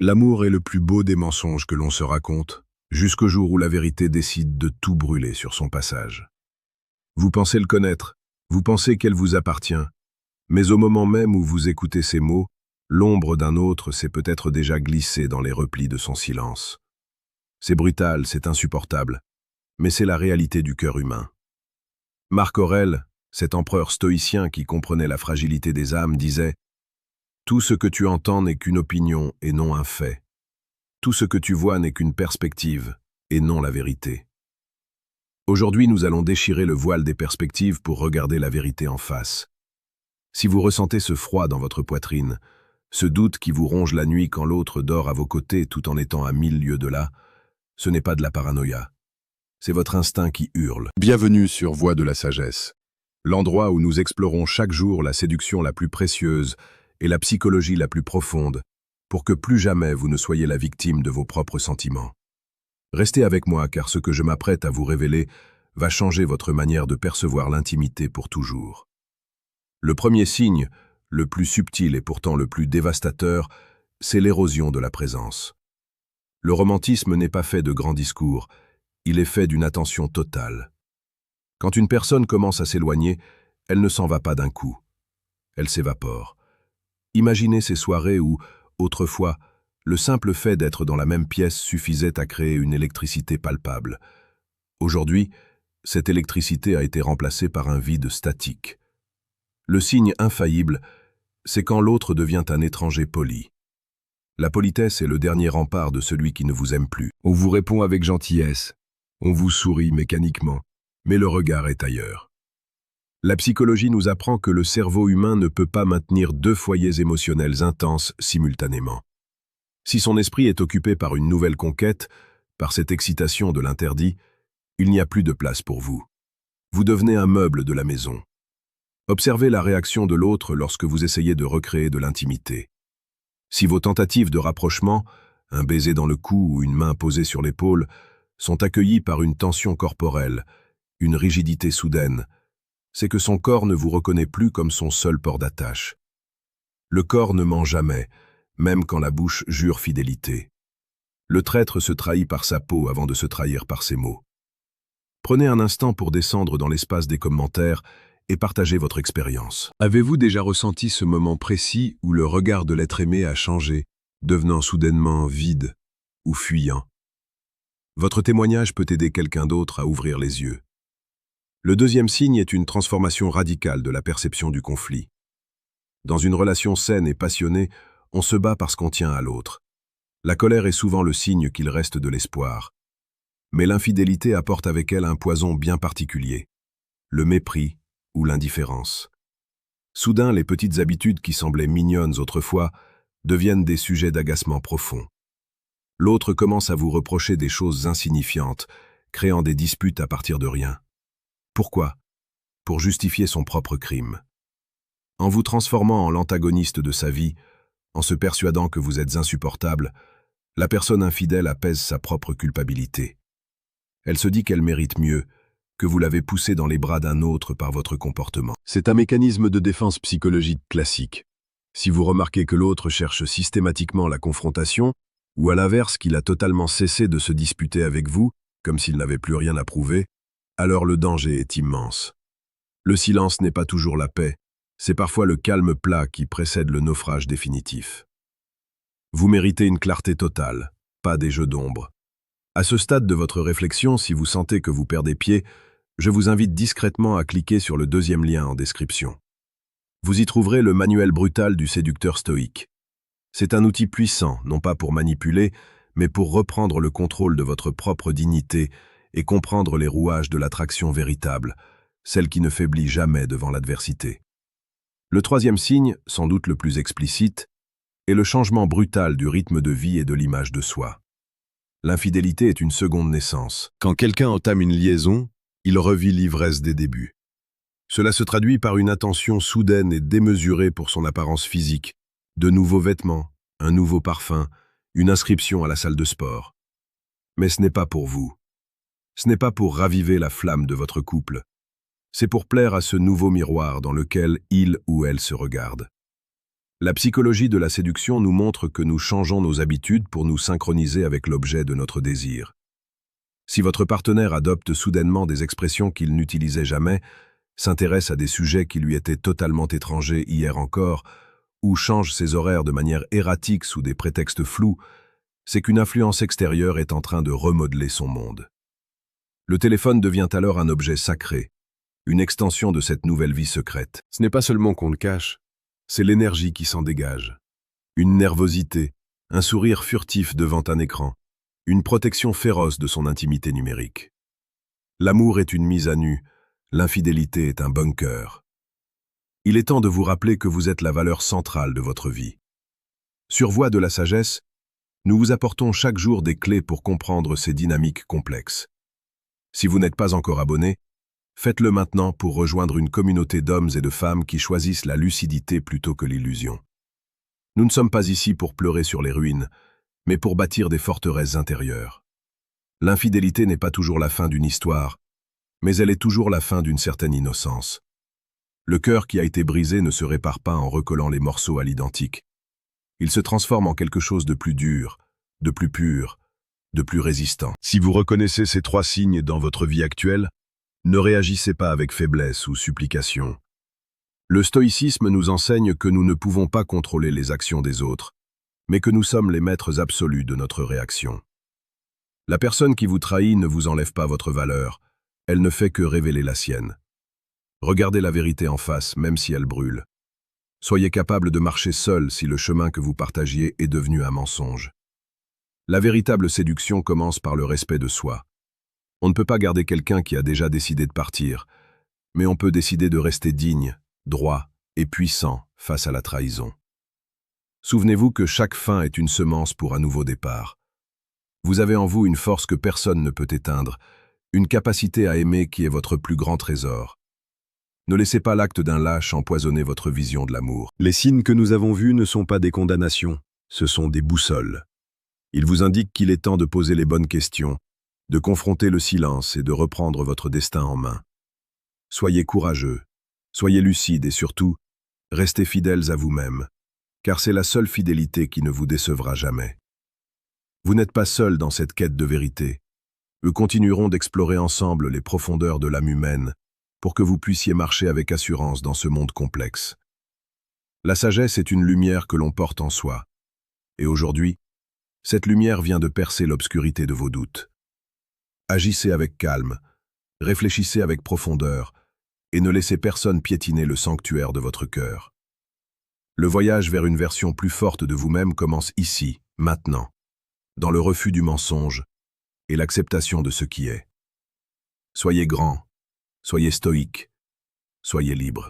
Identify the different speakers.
Speaker 1: L'amour est le plus beau des mensonges que l'on se raconte, jusqu'au jour où la vérité décide de tout brûler sur son passage. Vous pensez le connaître, vous pensez qu'elle vous appartient, mais au moment même où vous écoutez ces mots, l'ombre d'un autre s'est peut-être déjà glissée dans les replis de son silence. C'est brutal, c'est insupportable, mais c'est la réalité du cœur humain. Marc Aurèle, cet empereur stoïcien qui comprenait la fragilité des âmes, disait « Tout ce que tu entends n'est qu'une opinion et non un fait. Tout ce que tu vois n'est qu'une perspective et non la vérité. » Aujourd'hui, nous allons déchirer le voile des perspectives pour regarder la vérité en face. Si vous ressentez ce froid dans votre poitrine, ce doute qui vous ronge la nuit quand l'autre dort à vos côtés tout en étant à 1000 lieues de là, ce n'est pas de la paranoïa. C'est votre instinct qui hurle. Bienvenue sur Voix de la Sagesse, l'endroit où nous explorons chaque jour la séduction la plus précieuse et la psychologie la plus profonde, pour que plus jamais vous ne soyez la victime de vos propres sentiments. Restez avec moi car ce que je m'apprête à vous révéler va changer votre manière de percevoir l'intimité pour toujours. Le premier signe, le plus subtil et pourtant le plus dévastateur, c'est l'érosion de la présence. Le romantisme n'est pas fait de grands discours, il est fait d'une attention totale. Quand une personne commence à s'éloigner, elle ne s'en va pas d'un coup. Elle s'évapore. Imaginez ces soirées où, autrefois, le simple fait d'être dans la même pièce suffisait à créer une électricité palpable. Aujourd'hui, cette électricité a été remplacée par un vide statique. Le signe infaillible, c'est quand l'autre devient un étranger poli. La politesse est le dernier rempart de celui qui ne vous aime plus. On vous répond avec gentillesse, on vous sourit mécaniquement, mais le regard est ailleurs. La psychologie nous apprend que le cerveau humain ne peut pas maintenir deux foyers émotionnels intenses simultanément. Si son esprit est occupé par une nouvelle conquête, par cette excitation de l'interdit, il n'y a plus de place pour vous. Vous devenez un meuble de la maison. Observez la réaction de l'autre lorsque vous essayez de recréer de l'intimité. Si vos tentatives de rapprochement, un baiser dans le cou ou une main posée sur l'épaule, sont accueillies par une tension corporelle, une rigidité soudaine, c'est que son corps ne vous reconnaît plus comme son seul port d'attache. Le corps ne ment jamais, même quand la bouche jure fidélité. Le traître se trahit par sa peau avant de se trahir par ses mots. Prenez un instant pour descendre dans l'espace des commentaires et partagez votre expérience. Avez-vous déjà ressenti ce moment précis où le regard de l'être aimé a changé, devenant soudainement vide ou fuyant? Votre témoignage peut aider quelqu'un d'autre à ouvrir les yeux. Le deuxième signe est une transformation radicale de la perception du conflit. Dans une relation saine et passionnée, on se bat parce qu'on tient à l'autre. La colère est souvent le signe qu'il reste de l'espoir. Mais l'infidélité apporte avec elle un poison bien particulier, le mépris ou l'indifférence. Soudain, les petites habitudes qui semblaient mignonnes autrefois deviennent des sujets d'agacement profond. L'autre commence à vous reprocher des choses insignifiantes, créant des disputes à partir de rien. Pourquoi? Pour justifier son propre crime. En vous transformant en l'antagoniste de sa vie, en se persuadant que vous êtes insupportable, la personne infidèle apaise sa propre culpabilité. Elle se dit qu'elle mérite mieux, que vous l'avez poussée dans les bras d'un autre par votre comportement. C'est un mécanisme de défense psychologique classique. Si vous remarquez que l'autre cherche systématiquement la confrontation, ou à l'inverse qu'il a totalement cessé de se disputer avec vous, comme s'il n'avait plus rien à prouver, alors le danger est immense. Le silence n'est pas toujours la paix, c'est parfois le calme plat qui précède le naufrage définitif. Vous méritez une clarté totale, pas des jeux d'ombre. À ce stade de votre réflexion, si vous sentez que vous perdez pied, je vous invite discrètement à cliquer sur le deuxième lien en description. Vous y trouverez le manuel brutal du séducteur stoïque. C'est un outil puissant, non pas pour manipuler, mais pour reprendre le contrôle de votre propre dignité et comprendre les rouages de l'attraction véritable, celle qui ne faiblit jamais devant l'adversité. Le troisième signe, sans doute le plus explicite, est le changement brutal du rythme de vie et de l'image de soi. L'infidélité est une seconde naissance. Quand quelqu'un entame une liaison, il revit l'ivresse des débuts. Cela se traduit par une attention soudaine et démesurée pour son apparence physique, de nouveaux vêtements, un nouveau parfum, une inscription à la salle de sport. Mais ce n'est pas pour vous. Ce n'est pas pour raviver la flamme de votre couple. C'est pour plaire à ce nouveau miroir dans lequel il ou elle se regarde. La psychologie de la séduction nous montre que nous changeons nos habitudes pour nous synchroniser avec l'objet de notre désir. Si votre partenaire adopte soudainement des expressions qu'il n'utilisait jamais, s'intéresse à des sujets qui lui étaient totalement étrangers hier encore, ou change ses horaires de manière erratique sous des prétextes flous, c'est qu'une influence extérieure est en train de remodeler son monde. Le téléphone devient alors un objet sacré, une extension de cette nouvelle vie secrète. Ce n'est pas seulement qu'on le cache, c'est l'énergie qui s'en dégage. Une nervosité, un sourire furtif devant un écran, une protection féroce de son intimité numérique. L'amour est une mise à nu, l'infidélité est un bunker. Il est temps de vous rappeler que vous êtes la valeur centrale de votre vie. Sur Voie de la sagesse, nous vous apportons chaque jour des clés pour comprendre ces dynamiques complexes. Si vous n'êtes pas encore abonné, faites-le maintenant pour rejoindre une communauté d'hommes et de femmes qui choisissent la lucidité plutôt que l'illusion. Nous ne sommes pas ici pour pleurer sur les ruines, mais pour bâtir des forteresses intérieures. L'infidélité n'est pas toujours la fin d'une histoire, mais elle est toujours la fin d'une certaine innocence. Le cœur qui a été brisé ne se répare pas en recollant les morceaux à l'identique. Il se transforme en quelque chose de plus dur, de plus pur, de plus résistant. Si vous reconnaissez ces 3 signes dans votre vie actuelle, ne réagissez pas avec faiblesse ou supplication. Le stoïcisme nous enseigne que nous ne pouvons pas contrôler les actions des autres, mais que nous sommes les maîtres absolus de notre réaction. La personne qui vous trahit ne vous enlève pas votre valeur, elle ne fait que révéler la sienne. Regardez la vérité en face, même si elle brûle. Soyez capable de marcher seul si le chemin que vous partagiez est devenu un mensonge. La véritable séduction commence par le respect de soi. On ne peut pas garder quelqu'un qui a déjà décidé de partir, mais on peut décider de rester digne, droit et puissant face à la trahison. Souvenez-vous que chaque fin est une semence pour un nouveau départ. Vous avez en vous une force que personne ne peut éteindre, une capacité à aimer qui est votre plus grand trésor. Ne laissez pas l'acte d'un lâche empoisonner votre vision de l'amour. Les signes que nous avons vus ne sont pas des condamnations, ce sont des boussoles. Ils vous indiquent qu'il est temps de poser les bonnes questions, de confronter le silence et de reprendre votre destin en main. Soyez courageux, soyez lucides et surtout, restez fidèles à vous-même, car c'est la seule fidélité qui ne vous décevra jamais. Vous n'êtes pas seul dans cette quête de vérité. Nous continuerons d'explorer ensemble les profondeurs de l'âme humaine pour que vous puissiez marcher avec assurance dans ce monde complexe. La sagesse est une lumière que l'on porte en soi. Et aujourd'hui, cette lumière vient de percer l'obscurité de vos doutes. Agissez avec calme, réfléchissez avec profondeur et ne laissez personne piétiner le sanctuaire de votre cœur. Le voyage vers une version plus forte de vous-même commence ici, maintenant, dans le refus du mensonge et l'acceptation de ce qui est. Soyez grand, soyez stoïque, soyez libre.